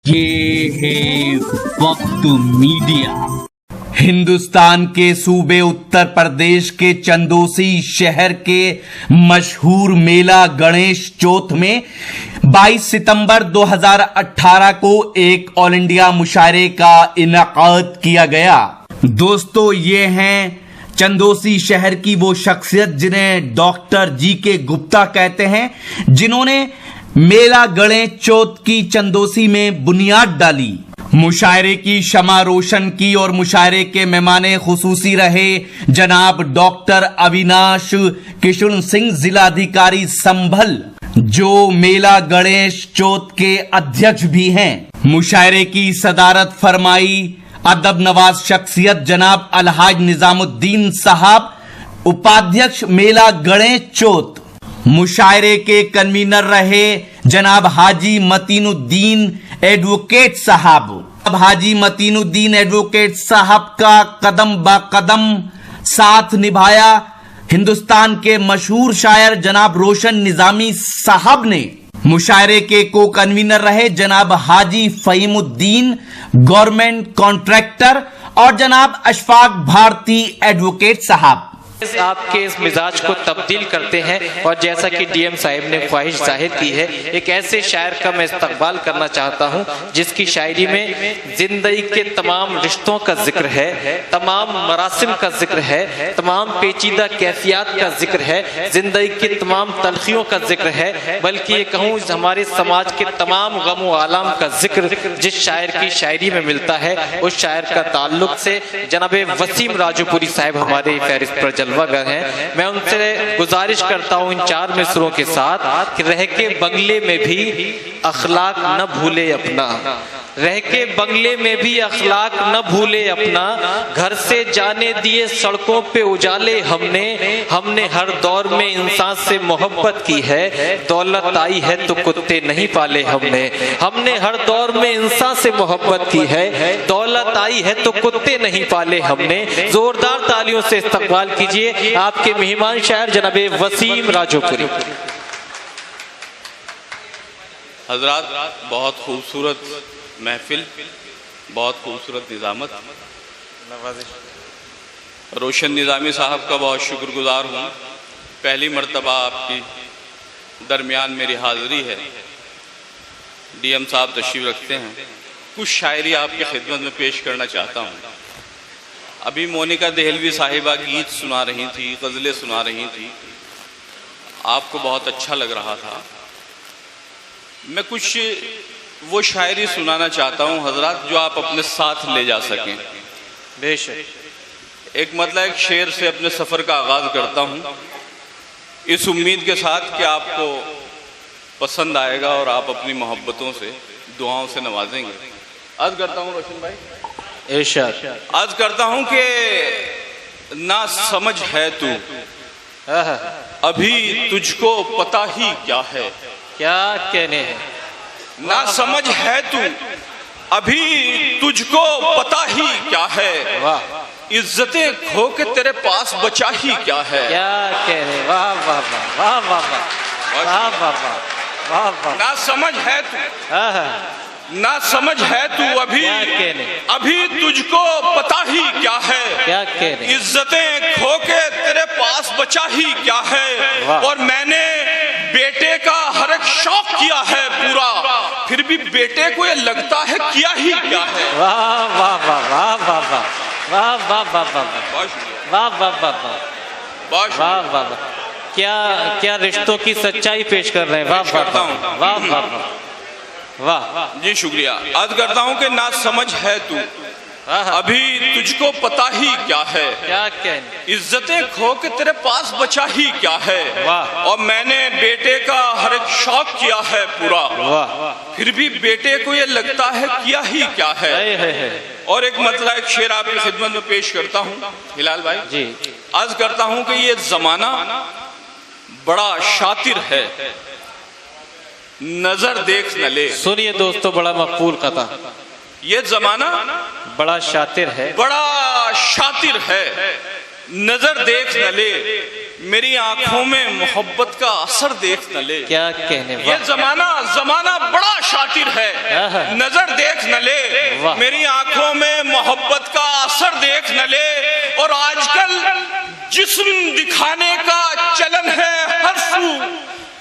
ये है वक्त मीडिया। हिंदुस्तान के सूबे उत्तर प्रदेश के चंदौसी शहर के मशहूर मेला गणेश चौथ में 22 सितंबर 2018 को एक ऑल इंडिया मुशायरे का इनेकाद किया गया। दोस्तों, ये हैं चंदौसी शहर की वो शख्सियत जिन्हें डॉक्टर जी.के. गुप्ता कहते हैं, जिन्होंने मेला गणेश चौथ की चंदौसी में बुनियाद डाली। मुशायरे की शमा रोशन की और मुशायरे के मेहमाने खुसूसी रहे जनाब डॉक्टर अविनाश किशुन सिंह, जिलाधिकारी संभल, जो मेला गणेश चौथ के अध्यक्ष भी हैं। मुशायरे की सदारत फरमाई अदब नवाज शख्सियत जनाब अलहाज निजामुद्दीन साहब, उपाध्यक्ष मेला गणेश चौथ। मुशायरे के कन्वीनर रहे जनाब हाजी मतीनुद्दीन एडवोकेट साहब। अब हाजी मतीनुद्दीन एडवोकेट साहब का कदम ब कदम साथ निभाया हिंदुस्तान के मशहूर शायर जनाब रोशन निजामी साहब ने। मुशायरे के को कन्वीनर रहे जनाब हाजी फहीमुद्दीन गवर्नमेंट कॉन्ट्रैक्टर और जनाब अशफाक भारती एडवोकेट साहब। आपके इस मिजाज को तब्दील करते हैं और जैसा कि डीएम साहब ने ख्वाहिश जाहिर की है, एक ऐसे शायर का मैं इस्तकबाल करना चाहता हूं जिसकी शायरी में जिंदगी के तमाम रिश्तों का जिक्र है, तमाम मरासिम का जिक्र है, तमाम पेचीदा कैफियत का जिक्र है, जिंदगी की तमाम तलखियों का जिक्र है, बल्कि ये कहूँ हमारे समाज के तमाम गम व आलाम का जिक्र जिस शायर की शायरी में मिलता है, उस शायर का ताल्लुक से जनाब वसीम राजूपुरी साहब हमारे फहरिस्त पर जलवागर हैं। मैं उनसे गुजारिश करता हूं इन 4 मिसरों के साथ कि रह के बंगले में भी अखलाक न भूले अपना, रह के बंगले में भी अखलाक न भूले अपना, घर से जाने दिए सड़कों पे उजाले हमने हर दौर में इंसान से मोहब्बत की है, दौलत आई है तो कुत्ते नहीं पाले हमने हर दौर में इंसान से मोहब्बत की है, दौलत आई है तो कुत्ते नहीं पाले हमने। जोरदार तालियों से इस्तकबाल कीजिए आपके मेहमान शायर जनाब वसीम राजूपुरी। हजरात, बहुत खूबसूरत महफिल, बहुत खूबसूरत निज़ामत। रोशन निज़ामी साहब का बहुत शुक्रगुजार हूँ। पहली मर्तबा आपकी दरमियान मेरी हाज़िरी है। डीएम साहब तशरीफ़ रखते हैं। कुछ शायरी आपकी खिदमत में पेश करना चाहता हूँ। अभी मोनिका देहलवी साहिबा गीत सुना रही थी, गज़लें सुना रही थी, आपको बहुत अच्छा लग रहा था। मैं कुछ वो शायरी सुनाना चाहता हूँ हजरात, जो आप अपने साथ ले जा सकें। बेशक एक मतलब शेर से अपने सफ़र का आगाज़ करता हूँ, इस उम्मीद के साथ कि आपको पसंद आएगा और आप अपनी मोहब्बतों से, दुआओं से नवाजेंगे। अर्ज़ करता हूँ रोशन भाई, अर्ज़ करता हूँ कि ना समझ है तू, अभी तुझको पता ही क्या है। क्या कहने हैं? ना समझ है तू, अभी तुझको पता ही क्या है। वाह। इज्जतें खो के तेरे पास बचा ही क्या है। क्या कह रहे? वाह वाह वाह वाह वाह वाह वाह वाह वाह। ना समझ है तू, ना समझ है तू, अभी तुझको पता ही क्या है। क्या कह रहे? इज्जतें खो के तेरे पास बचा ही क्या है। और मैंने बेटे का हर एक शौक किया है पूरा, फिर भी बेटे को ये लगता है किया ही क्या है। वाह वाह वाह वाह वाह वाह वाह वाह वाह वाह वाह वाह वाह वाह। क्या क्या रिश्तों की सच्चाई पेश कर रहे हैं। वाह वाह वाह वाह वाह जी, शुक्रिया। अर्ज करता हूँ कि ना समझ है तू, अभी तुझको पता ही क्या है। क्या कहने? इज्जतें खो के तेरे पास बचा ही क्या है। और मैंने बेटे का हर एक शौक किया है पूरा, फिर भी बेटे को ये लगता है किया ही क्या है। और एक मतलब एक शेर आपकी खिदमत में पेश करता हूँ हिलाल भाई जी। अर्ज करता हूँ कि ये जमाना बड़ा शातिर है, नजर देख न ले। सुनिए दोस्तों, बड़ा मकबूल कथा। ये जमाना बड़ा शातिर है, बड़ा शातिर है, नजर देख न ले। मेरी आंखों में मोहब्बत का असर देख न ले। क्या कहने, ये जमाना बड़ा शातिर है, नजर देख न ले। मेरी आंखों में मोहब्बत का असर देख न ले। और आजकल जिस्म दिखाने का चलन है हर सू,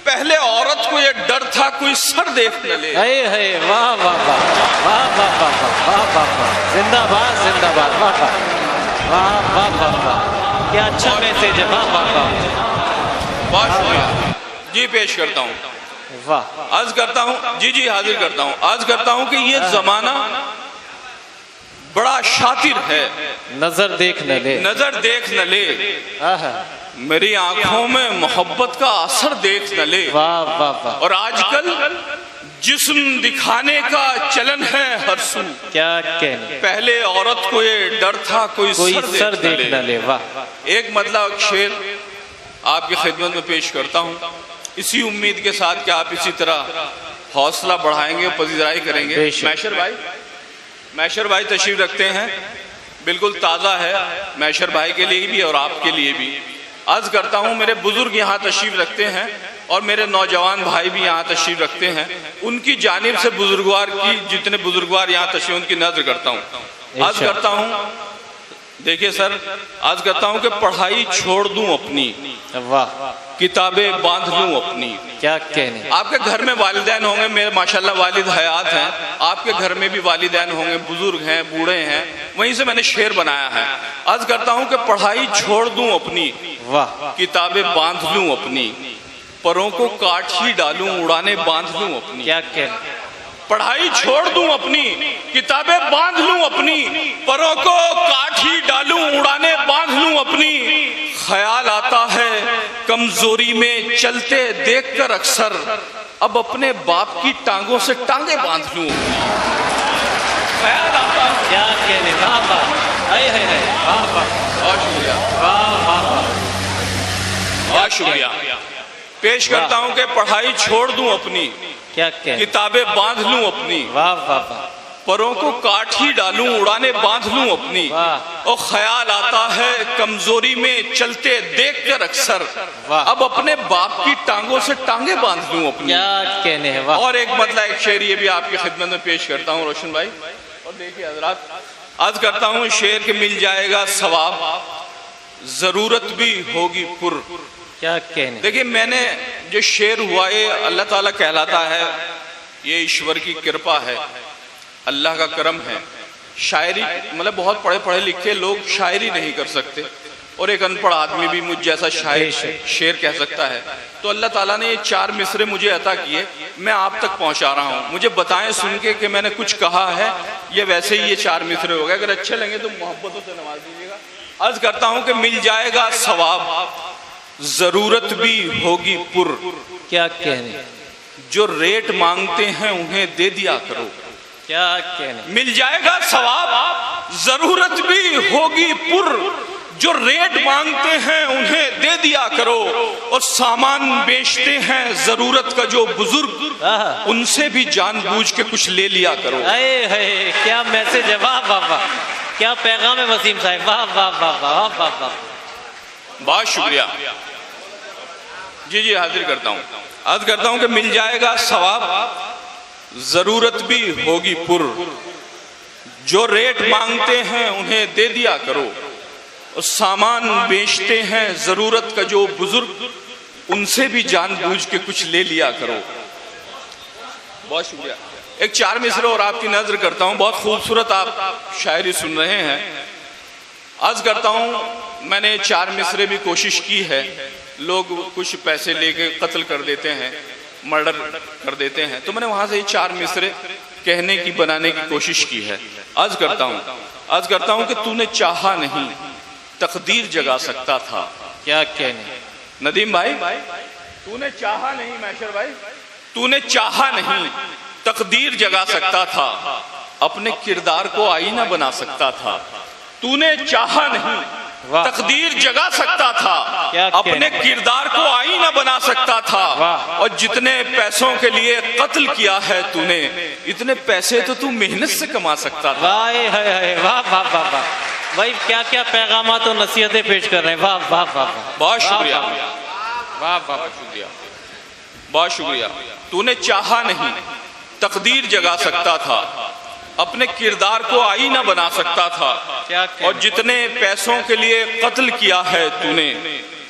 पहले औरत को ये डर था कोई सर देख न ले। है वाह वाह वाह वाह वाह वाह वाह वाह वाह, जिंदाबाद जिंदाबाद, वाह वाह वाह वाह वाह वाह, क्या अच्छा मैसेज है, वाह वाह वाह। बहुत शुक्रिया जी, पेश करता हूँ, वाह, अर्ज करता हूँ जी हाजिर करता हूँ, अर्ज करता हूँ कि ये जमाना बड़ा शातिर है, नजर देख न ले, नजर देख न ले। मेरी आंखों में मोहब्बत का असर देख न ले। वाह वाह वाह। और आजकल जिस्म दिखाने का चलन है हर सू, क्या कहने, पहले औरत को ये डर था कोई सर देख न ले। वाह। एक मतलब शेर आपकी खिदमत में पेश करता हूँ, इसी उम्मीद के साथ कि आप इसी तरह हौसला बढ़ाएंगे और पजीराई करेंगे। मैशर भाई तशरीफ रखते हैं, बिल्कुल ताज़ा है मैशर भाई के लिए भी और आपके लिए भी। अर्ज करता हूँ, मेरे बुजुर्ग यहाँ तशरीफ रखते हैं और मेरे नौजवान भाई भी यहाँ तशरीफ रखते हैं, उनकी जानिब से बुजुर्गवार की, जितने बुजुर्गवार यहाँ तशरीफ, उनकी नजर करता हूँ। अर्ज करता हूँ, देखिए सर, अर्ज करता हूँ कि पढ़ाई छोड़ दूं अपनी, वाह, किताबें बांध लूं अपनी। क्या कहने, आपके घर में वालिदैन होंगे, मेरे माशाल्लाह वालिद हयात हैं, आपके घर में भी वालिदैन होंगे, बुजुर्ग हैं, बूढ़े हैं, वहीं से मैंने शेर बनाया है। अर्ज करता हूँ कि पढ़ाई छोड़ दूं अपनी, वाह, किताबें बांध लूं अपनी, परों को काट ही डालूं, उड़ाने बांध लूं अपनी। क्या कहने, पढ़ाई छोड़ दूं अपनी, किताबें बांध लूं अपनी, परों को काट ही डालूं, उड़ाने बांध लूं अपनी। ख्याल आता है कमजोरी में चलते देखकर अक्सर, अब अपने बाप की टांगों से टांगे बांध लूं। ख्याल आता है, क्या कहने, वाह वाह, वाह वाह, बहुत शुक्रिया, वाह वाह वाह, बहुत शुक्रिया। पेश करता हूं कि पढ़ाई छोड़ दूं अपनी, क्या कहने, किताबें बांध लूं अपनी, वाह वाह वाह, परों को काट ही डालूं, उड़ाने बांध लूं अपनी। और ख्याल आता है कमजोरी में चलते देखकर अक्सर, अब अपने बाप की टांगों से टांगे बांध लूं अपनी। क्या कहने है, वाह। और एक मतलब एक शेर ये भी आपकी खिदमत में पेश करता हूँ रोशन भाई। और देखिए हजरात, अर्ज करता हूँ शेर के मिल जाएगा सवाब, जरूरत भी होगी पुर। क्या कहने, देखिए मैंने जो शेर हुआ ये अल्लाह ताला कहलाता है, ये ईश्वर की कृपा है, अल्लाह का करम है। शायरी मतलब बहुत पढ़े लिखे लोग शायरी नहीं कर सकते, और एक अनपढ़ आदमी भी मुझ जैसा शायर शेर कह सकता है। तो अल्लाह ताला ने ये 4 मिसरे मुझे अता किए, मैं आप तक पहुंचा रहा हूँ। मुझे बताएं सुन के कि मैंने कुछ कहा है, ये वैसे ही ये 4 मिसरे हो गए। अगर अच्छे लगे तो मोहब्बतों से नवाज दीजिएगा। अर्ज करता हूँ कि मिल जाएगा सवाब, जरूरत भी होगी पुर। क्या कहने, जो रेट मांगते हैं उन्हें दे दिया करो। क्या कहने, मिल जाएगा सवाब, जरूरत भी होगी पुर। जो रेट मांगते हैं उन्हें दे दिया करो, और सामान बेचते हैं जरूरत का जो बुजुर्ग, उनसे भी जानबूझ के कुछ ले लिया करो। क्या मैसेज है, वाह वाह वाह, क्या पैगाम है वसीम साहब, वाह वाह वाह वाह वाह वाह। बहुत शुक्रिया जी हाजिर करता हूँ। अर्ज करता हूँ कि मिल जाएगा सवाब, जरूरत भी होगी पुर। जो रेट मांगते हैं उन्हें दे दिया करो, और सामान बेचते हैं जरूरत का जो बुजुर्ग, उनसे भी जानबूझ के कुछ ले लिया करो। बहुत शुक्रिया। एक 4 मिसरे और आपकी नजर करता हूँ, बहुत खूबसूरत आप शायरी सुन रहे हैं। अर्ज करता हूँ, मैंने 4 मिसरे भी कोशिश की है। लोग कुछ पैसे लेके कत्ल कर देते हैं, मर्डर कर देते हैं, तो मैंने वहां से 4 मिसरे कहने की, बनाने की कोशिश की है। अर्ज करता हूँ कि तूने चाहा नहीं तकदीर जगा सकता था। क्या कहने, नदीम भाई, तूने चाहा नहीं, मैशर भाई, तूने चाहा नहीं तकदीर जगा सकता था, अपने किरदार को आईना बना सकता था। तूने चाहा नहीं तकदीर जगा सकता था, अपने किरदार को आईना बना सकता था। और जितने पैसों के लिए कत्ल किया है तूने, इतने पैसे तो तू मेहनत से कमा सकता था। वाह वाह वाह वाह, भाई क्या क्या पैगामात और नसीहतें पेश कर रहे हैं। वाह वाह वाह वाह। बहुत शुक्रिया, वाह वाह वाह। शुक्रिया, बहुत शुक्रिया। तूने चाहा नहीं, तकदीर जगा सकता था, अपने किरदार को आईना बना सकता था। क्या और जितने पैसों के लिए कत्ल किया है तूने,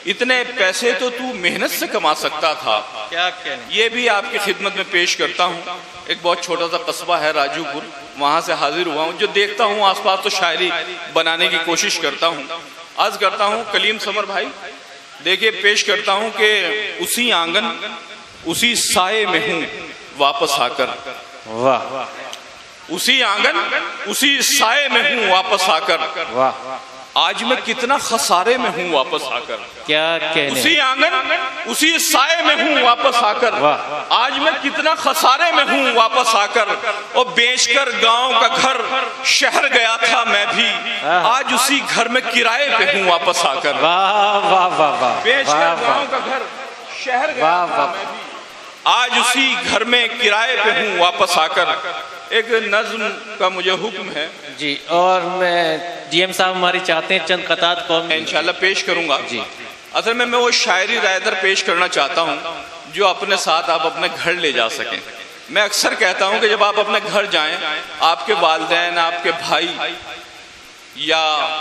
इतने पैसे तो तू मेहनत से कमा सकता था। क्या कहने। ये भी आपकी खिदमत में पेश करता हूँ। एक बहुत छोटा सा कस्बा है राजूपुर, वहाँ से हाजिर हुआ हूँ। जो देखता हूँ आसपास तो शायरी बनाने की कोशिश करता हूँ। अर्ज करता हूँ कलीम समर भाई, देखिए पेश करता हूँ कि उसी आंगन उसी साए में हूँ वापस आकर। वाह। उसी आंगन उसी साए में हूँ वापस आकर। वाह। आज मैं कितना खसारे में हूँ वापस आकर। क्या कहने। उसी आंगन उसी साए में हूँ वापस आकर। आज मैं कितना खसारे में हूँ वापस आकर। और बेचकर गांव का घर शहर गया था मैं भी, आज उसी घर में किराए पे हूँ वापस आकर। वाह वाह वाह वाह। बेचकर गांव का घर शहर गया था मैं भी, आज उसी घर में किराए पे हूँ वापस आकर। एक नज्म का मुझे हुक्म है जी, और मैं डीएम साहब हमारी चाहते हैं चंद कतात को मैं इंशाल्लाह पेश करूंगा जी। असल में मैं वो शायरी रायदर पेश करना चाहता हूँ जो अपने साथ आप अपने घर ले जा सकें। मैं अक्सर कहता हूँ कि जब आप अपने घर जाएं, आपके वालिदैन, आपके भाई या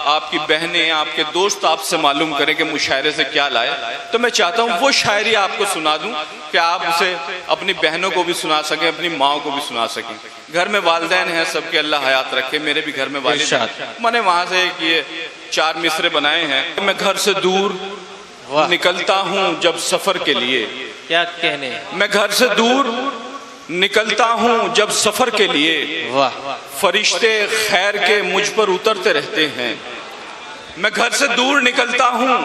आपकी बहनें, आपके दोस्त आपसे मालूम करें कि मुशायरे से क्या लाए, तो मैं चाहता हूँ वो शायरी आपको सुना दूं कि आप उसे अपनी बहनों को भी सुना सकें, अपनी माओ को भी सुना सकें। घर में वालिदैन हैं सबके, अल्लाह हयात रखे। मेरे भी घर में वालिद हैं, मैंने वहाँ से ये 4 मिसरे बनाए हैं। मैं घर से दूर निकलता हूँ जब सफर के लिए। क्या कहने। मैं घर से दूर निकलता हूँ जब सफर के लिए, वाह। फरिश्ते खैर के मुझ पर उतरते रहते हैं। मैं घर से दूर निकलता हूँ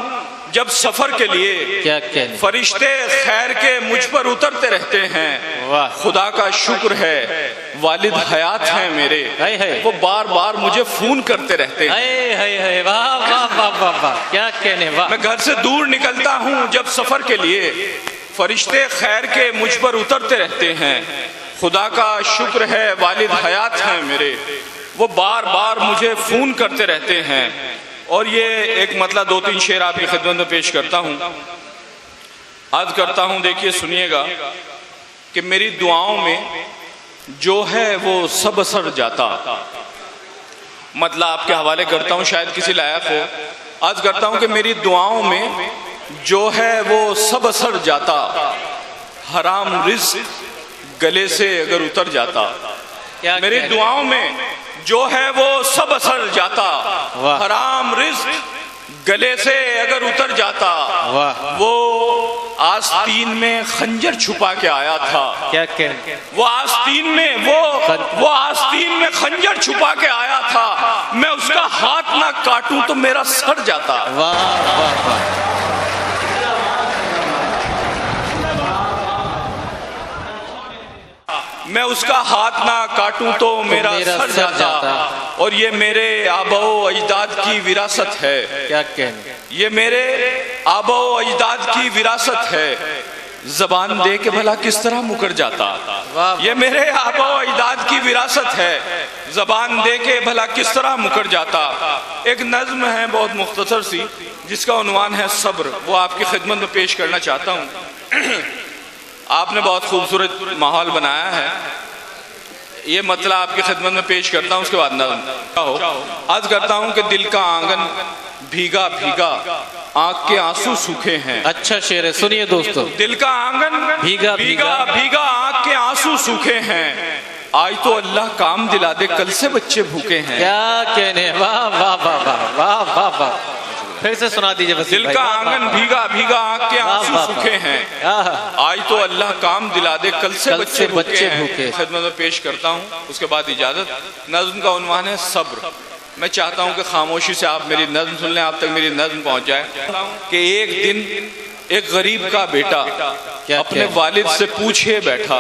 जब सफर के लिए, क्या कहने। फरिश्ते खैर के मुझ पर उतरते रहते हैं। वाह। खुदा का शुक्र है वालिद हयात हैं मेरे, वो बार बार मुझे फोन करते रहते हैं। वाह वाह वाह वाह वाह। क्या कहने। वाह। मैं घर से दूर निकलता हूँ जब सफर के लिए, फरिश्ते खैर के मुझ पर उतरते रहते हैं। खुदा का शुक्र है वालिद हयात हैं मेरे, वो बार बार मुझे फोन करते रहते हैं। और ये एक मतलब 2-3 शेर आपकी खिदमत में पेश करता हूँ, अर्ज करता हूँ। देखिए सुनिएगा कि मेरी दुआओं में जो है वो सब असर जाता। मतलब आपके हवाले करता हूँ, शायद किसी लायक हो। अर्ज करता हूँ कि मेरी दुआओं में जो है वो सब असर जाता, हराम रिज़्क गले से अगर उतर जाता। मेरी दुआओं में जो है वो सब असर जाता, हराम रिज़्क गले से अगर उतर जाता। वो आस्तीन में खंजर छुपा के आया था। क्या कहने। वो आस्तीन में वो आस्तीन में खंजर छुपा के आया था। मैं उसका हाथ ना काटूं तो मेरा सर जाता। वाह वाह वाह। मैं उसका हाथ ना काटूं तो मेरा सर जाता। और ये मेरे आबो अजदाद की विरासत है। क्या कहने। ये मेरे आबो अजदाद की विरासत है, जबान दे के भला किस तरह मुकर जाता। ये मेरे आबो अजदाद की विरासत है, जबान दे के भला किस तरह मुकर जाता। एक नज्म है बहुत मुख्तसर सी जिसका उन्वान है सब्र, वो आपकी खिदमत में पेश करना चाहता हूँ। आपने बहुत खूबसूरत माहौल बनाया है, ये मतलब आपकी खिदमत में पेश करता हूँ। उसके बाद नज़्म अर्ज करता हूँ कि दिल का आंगन भीगा भीगा आंख के आंसू सूखे हैं। अच्छा शेर है, सुनिए दोस्तों। दिल का आंगन भीगा भीगा भीगा आंख के आंसू सूखे हैं, आज तो अल्लाह काम दिला दे कल से बच्चे भूखे हैं। क्या कहने। वाह वाह वाह वाह वाह वाह वाह। फिर से सुना दीजिए। दिल का आंगन भीगा भीगा आंख के आंसू सूखे हैं, आज तो अल्लाह काम दिला दे कल से बच्चे भूखे। खिदमत में पेश करता हूँ, उसके बाद इजाजत। नज्म का उन्वान है सब्र। मैं चाहता हूँ कि खामोशी से आप मेरी नज्म सुन लें, आप तक मेरी नज्म पहुँच जाए। कि एक दिन एक गरीब का बेटा अपने वालिद से पूछे बैठा,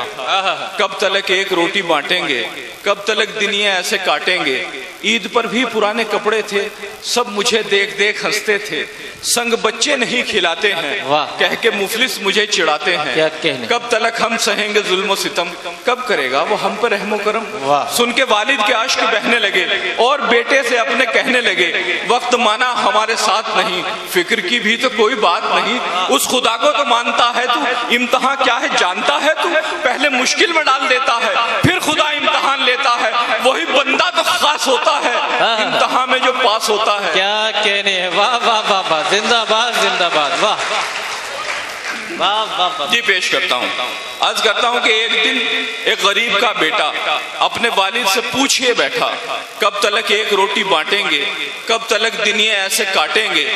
कब तलक एक रोटी बांटेंगे, कब तलक दिन ये ऐसे काटेंगे। ईद पर भी पुराने कपड़े थे, सब मुझे देख देख हंसते थे। संग बच्चे नहीं खिलाते हैं, कह के मुफलिस मुझे चिढ़ाते हैं। कब तलक हम सहेंगे जुल्म सितम, कब करेगा वो हम पर रहमो करम। सुन के वालिद के आश्क बहने लगे और बेटे से अपने कहने लगे, वक्त माना हमारे साथ नहीं, फिक्र की भी तो कोई बात नहीं। उस खुदा को तो मानता है तू, इम्तिहान क्या है जानता है तू। पहले मुश्किल में डाल देता है, फिर खुदा इम्तिहान लेता है। वही बंदा तो खास होता है, इम्तिहान में जो पास होता है। क्या कहने हैं, वाह वाह वाह वाह, जिंदाबाद जिंदाबाद, वाह वाह वाह वाह। जी पेश करता हूँ, अर्ज करता हूँ कि एक दिन एक गरीब का बेटा अपने वालिद से पूछिए बैठा, कब तलक एक रोटी बांटेंगे, कब तलक दिन ये ऐसे काटेंगे।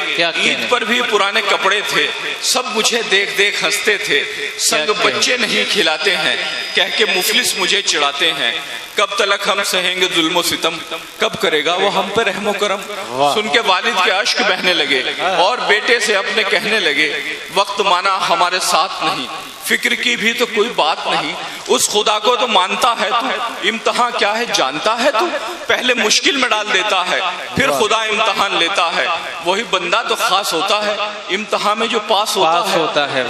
ईद पर भी पुराने कपड़े थे, सब मुझे देख देख हंसते थे। संग बच्चे नहीं खिलाते हैं, कह के मुफलिस मुझे चिढ़ाते हैं। कब तलक हम सहेंगे जुल्मो सितम, कब करेगा वो हम पे रहमो करम। सुन के वालिद के अश्क बहने लगे और बेटे से अपने कहने लगे, वक्त माना हमारे साथ नहीं, फिक्र की भी तो कोई बात नहीं। उस खुदा को तो मानता है तू, इम्तिहान क्या है जानता है तू। पहले मुश्किल में डाल देता है, फिर खुदा इम्तिहान लेता है। वही बंदा तो खास होता है, इम्तिहान में जो पास होता है।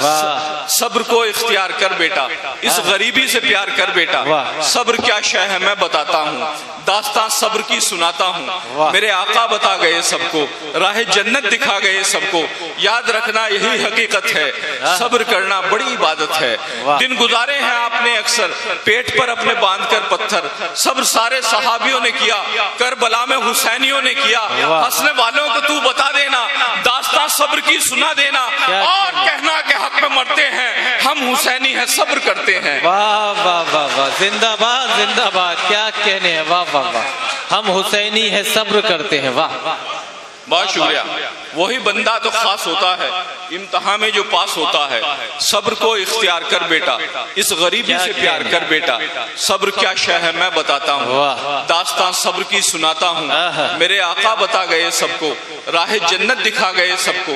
सब्र को इख्तियार कर बेटा, इस गरीबी से प्यार कर बेटा। सब्र क्या शय है मैं बताता हूँ, दास्तां सब्र की सुनाता हूँ। मेरे आका बता गए सबको, राह जन्नत दिखा गए सबको। याद रखना यही हकीकत है, सब्र करना बड़ी इबादत है। दिन गुजारे हैं आपने अक्सर, पेट पर अपने बांध कर पत्थर। सब्र सारे सहाबियों ने किया, करबला में हुसैनियों ने किया। हंसने वालों को तू बता देना, दास्तां सब्र की सुना देना। और कहना के हक में मरते हैं, हम हुसैनी हैं, सब्र करते हैं। वाह वाह वाह वाह, जिंदाबाद जिंदाबाद, क्या कहने हैं, वाह वाह वाह। हम हुसैनी है, सब्र करते हैं, वाह। बहुत शुक्रिया। वही बंदा तो खास होता है, इम्तिहान में जो पास होता है। सब्र को इख्तियार कर बेटा, इस गरीबी से प्यार कर बेटा। सब्र क्या शय है मैं बताता हूँ, दास्तां सब्र की सुनाता हूँ। मेरे आका बता गए सबको, राह जन्नत दिखा गए सबको।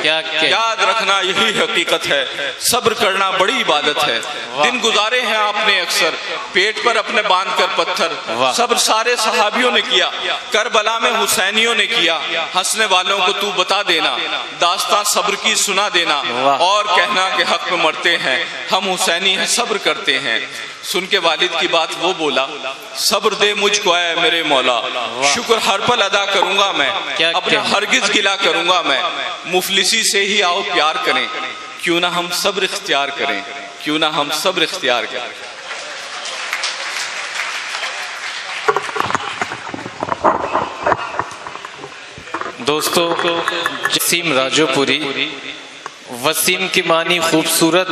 याद रखना यही हकीकत है, सब्र करना बड़ी इबादत है। दिन गुजारे हैं आपने अक्सर, पेट पर अपने बांध कर पत्थर। सब्र सारे सहाबियों ने किया, करबला में हुसैनियों ने किया। हंसने वालों को तू बता देना, दास्तां सब्र की सुना देना। और कहना के हक में मरते हैं, हम हुसैनी हैं, सब्र करते हैं। सुन के वालिद की बात वो बोला, सब्र दे मुझको ऐ मेरे मौला। शुक्र हर पल अदा करूंगा मैं, अपना हरगिज गिला करूंगा मैं। मुफलिसी से ही आओ प्यार करें, क्यों ना हम सब्र इख्तियार करें, क्यों ना हम सब्र इख्तियार करें। दोस्तों, वसीम राजोपुरी, वसीम की मानी खूबसूरत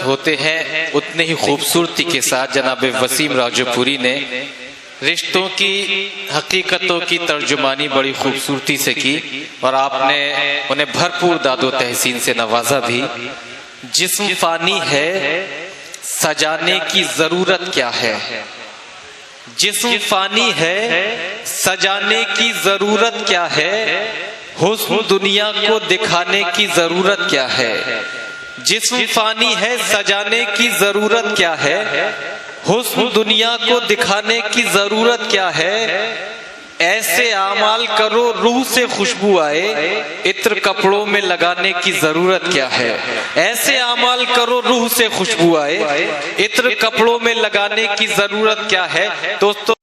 होते हैं, उतने ही खूबसूरती के साथ जनाब वसीम राजोपुरी ने रिश्तों की हकीकतों की तर्जुमानी बड़ी खूबसूरती से की और आपने उन्हें भरपूर दादो तहसीन से नवाजा भी। जिस्म फानी है, सजाने की जरूरत क्या है। जिस्म फानी है, सजाने की जरूरत क्या है। हुस्न दुनिया को दिखाने की जरूरत क्या है। जिस्म फानी है, सजाने की जरूरत क्या है। हुस्न दुनिया को दिखाने की जरूरत क्या है। ऐसे आमाल करो रूह से खुशबू आए, इत्र कपड़ों में लगाने की जरूरत क्या है। ऐसे आमाल करो रूह से खुशबू आए, इत्र कपड़ों में लगाने की जरूरत क्या है। दोस्तों,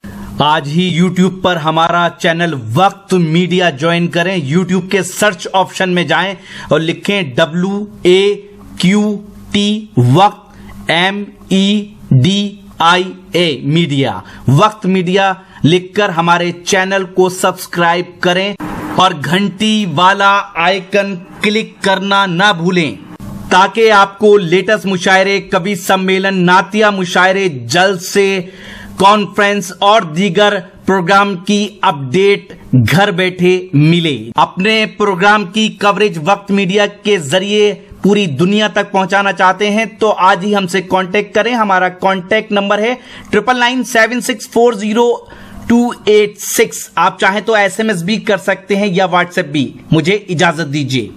आज ही YouTube पर हमारा चैनल वक्त मीडिया ज्वाइन करें। YouTube के सर्च ऑप्शन में जाएं और लिखें WAQT वक्त MEDIA मीडिया। वक्त मीडिया लिखकर हमारे चैनल को सब्सक्राइब करें और घंटी वाला आइकन क्लिक करना ना भूलें, ताकि आपको लेटेस्ट मुशायरे, कवि सम्मेलन, नातिया मुशायरे, जलसे, कॉन्फ्रेंस और दीगर प्रोग्राम की अपडेट घर बैठे मिले। अपने प्रोग्राम की कवरेज वक्त मीडिया के जरिए पूरी दुनिया तक पहुंचाना चाहते हैं तो आज ही हमसे कांटेक्ट करें। हमारा कांटेक्ट नंबर है 9997640286। आप चाहें तो SMS भी कर सकते हैं या WhatsApp भी। मुझे इजाजत दीजिए।